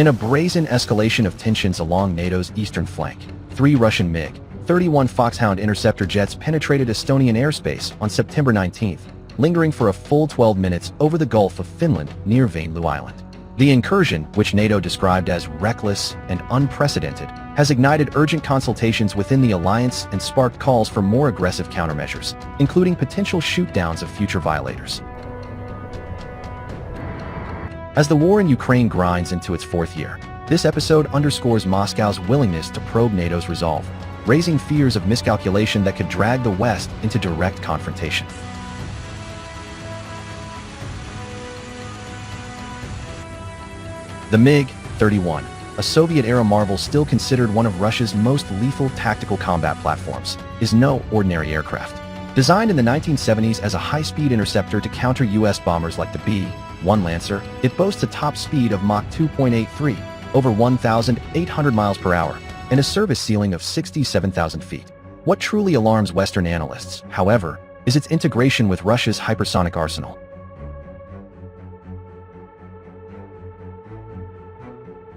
In a brazen escalation of tensions along NATO's eastern flank, 3 Russian MiG-31 Foxhound interceptor jets penetrated Estonian airspace on September 19th, lingering for a full 12 minutes over the Gulf of Finland near Vainloo Island. The incursion, which NATO described as reckless and unprecedented, has ignited urgent consultations within the alliance and sparked calls for more aggressive countermeasures, including potential shoot-downs of future violators. As the war in Ukraine grinds into its 4th year, this episode underscores Moscow's willingness to probe NATO's resolve, raising fears of miscalculation that could drag the West into direct confrontation. The MiG-31, a Soviet-era marvel still considered one of Russia's most lethal tactical combat platforms, is no ordinary aircraft. Designed in the 1970s as a high-speed interceptor to counter U.S. bombers like the B-1 Lancer, it boasts a top speed of Mach 2.83, over 1,800 miles per hour, and a service ceiling of 67,000 feet. What truly alarms Western analysts, however, is its integration with Russia's hypersonic arsenal.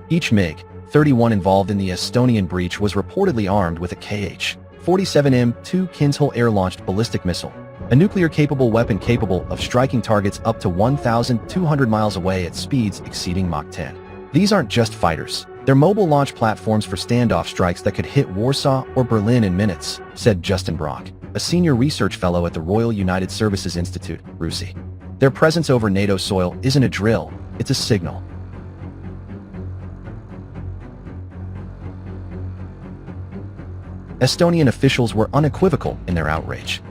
Each MiG-31 involved in the Estonian breach was reportedly armed with a Kh-47M2 Kinzhal air-launched ballistic missile, a nuclear-capable weapon capable of striking targets up to 1,200 miles away at speeds exceeding Mach 10. These aren't just fighters. They're mobile launch platforms for standoff strikes that could hit Warsaw or Berlin in minutes, said Justin Brock, a senior research fellow at the Royal United Services Institute, RUSI. Their presence over NATO soil isn't a drill, it's a signal. Estonian officials were unequivocal in their outrage.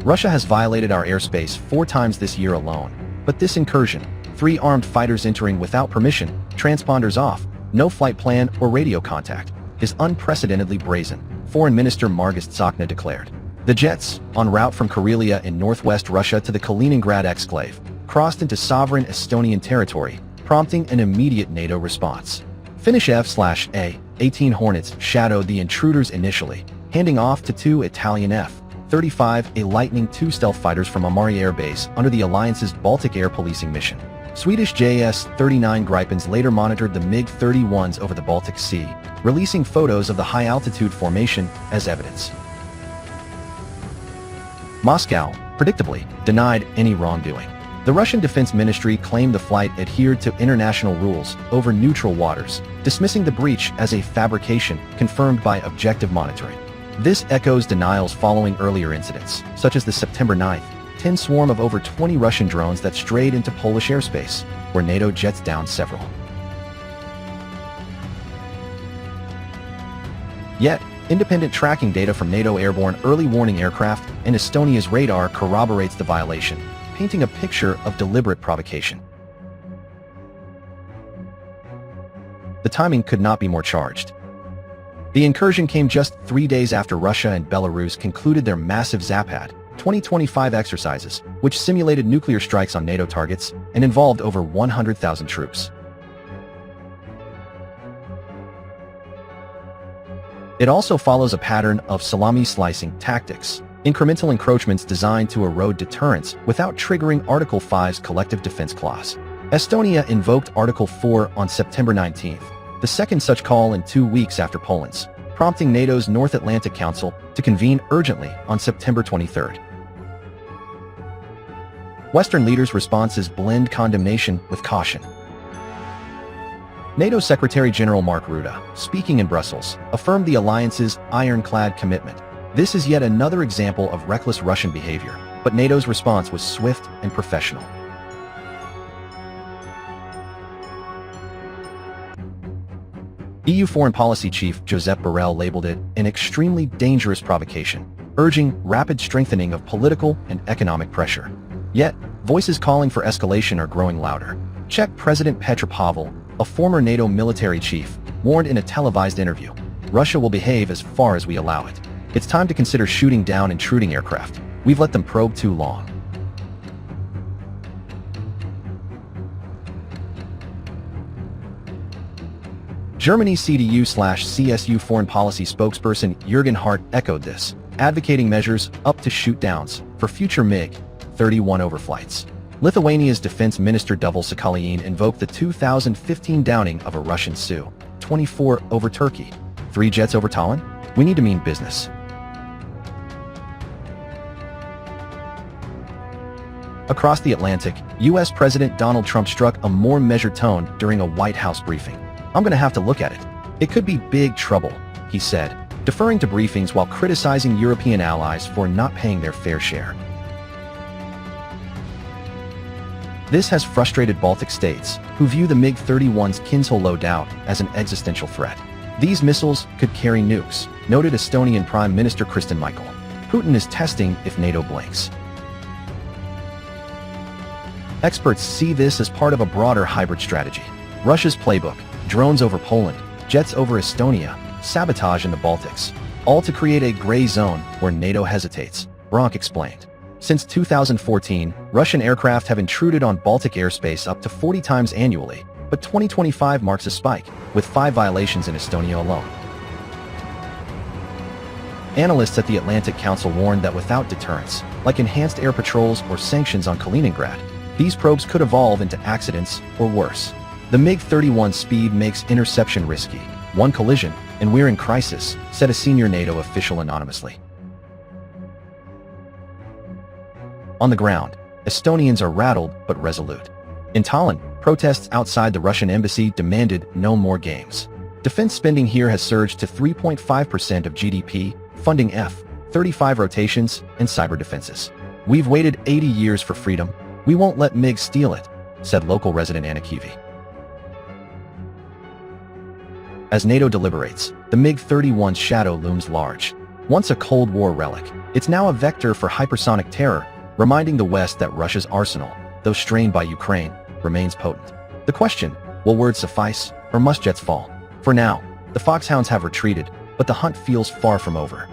Russia has violated our airspace 4 times this year alone, but this incursion, 3 armed fighters entering without permission, transponders off, no flight plan or radio contact, is unprecedentedly brazen, Foreign Minister Margus Tsokna declared. The jets, en route from Karelia in northwest Russia to the Kaliningrad exclave, crossed into sovereign Estonian territory, prompting an immediate NATO response. Finnish F/A-18 Hornets shadowed the intruders initially, handing off to 2 Italian F-35 Lightning II stealth fighters from Amari Air Base under the alliance's Baltic air policing mission. Swedish JS-39 Gripens later monitored the MiG-31s over the Baltic Sea, releasing photos of the high-altitude formation as evidence. Moscow, predictably, denied any wrongdoing. The Russian Defense Ministry claimed the flight adhered to international rules over neutral waters, dismissing the breach as a fabrication confirmed by objective monitoring. This echoes denials following earlier incidents, such as the September 9th, 10 swarm of over 20 Russian drones that strayed into Polish airspace, where NATO jets downed several. Yet, independent tracking data from NATO airborne early warning aircraft and Estonia's radar corroborates the violation, painting a picture of deliberate provocation. The timing could not be more charged. The incursion came just 3 days after Russia and Belarus concluded their massive Zapad 2025 exercises, which simulated nuclear strikes on NATO targets and involved over 100,000 troops. It also follows a pattern of salami-slicing tactics, incremental encroachments designed to erode deterrence without triggering Article 5's Collective Defense Clause. Estonia invoked Article 4 on September 19th, the second such call in 2 weeks after Poland's, prompting NATO's North Atlantic Council to convene urgently on September 23rd. Western leaders' responses blend condemnation with caution. NATO Secretary General Mark Rutte, speaking in Brussels, affirmed the alliance's ironclad commitment. This is yet another example of reckless Russian behavior, but NATO's response was swift and professional. EU Foreign Policy Chief Josep Borrell labeled it an extremely dangerous provocation, urging rapid strengthening of political and economic pressure. Yet, voices calling for escalation are growing louder. Czech President Petr Pavel, a former NATO military chief, warned in a televised interview, "Russia will behave as far as we allow it. It's time to consider shooting down intruding aircraft. We've let them probe too long." Germany's CDU/CSU foreign policy spokesperson Jürgen Hart echoed this, advocating measures up to shoot-downs for future MiG-31 overflights. Lithuania's Defense Minister Dovile Sakaliin invoked the 2015 downing of a Russian Su-24 over Turkey. 3 jets over Tallinn? We need to mean business. Across the Atlantic, U.S. President Donald Trump struck a more measured tone during a White House briefing. "I'm going to have to look at it. It could be big trouble," he said, deferring to briefings while criticizing European allies for not paying their fair share. This has frustrated Baltic states, who view the MiG-31's Kinzhal loadout as an existential threat. "These missiles could carry nukes," noted Estonian Prime Minister Kristen Michal. "Putin is testing if NATO blinks." Experts see this as part of a broader hybrid strategy. Russia's playbook: drones over Poland, jets over Estonia, sabotage in the Baltics, all to create a gray zone where NATO hesitates, Bronk explained. Since 2014, Russian aircraft have intruded on Baltic airspace up to 40 times annually, but 2025 marks a spike, with 5 violations in Estonia alone. Analysts at the Atlantic Council warned that without deterrence, like enhanced air patrols or sanctions on Kaliningrad, these probes could evolve into accidents or worse. "The MiG-31 speed makes interception risky. One collision, and we're in crisis," said a senior NATO official anonymously. On the ground, Estonians are rattled but resolute. In Tallinn, protests outside the Russian embassy demanded no more games. Defense spending here has surged to 3.5% of GDP, funding F-35 rotations and cyber defenses. "We've waited 80 years for freedom. We won't let MiG steal it," said local resident Anna Kivi. As NATO deliberates, the MiG-31's shadow looms large. Once a Cold War relic, it's now a vector for hypersonic terror, reminding the West that Russia's arsenal, though strained by Ukraine, remains potent. The question: will words suffice, or must jets fall? For now, the foxhounds have retreated, but the hunt feels far from over.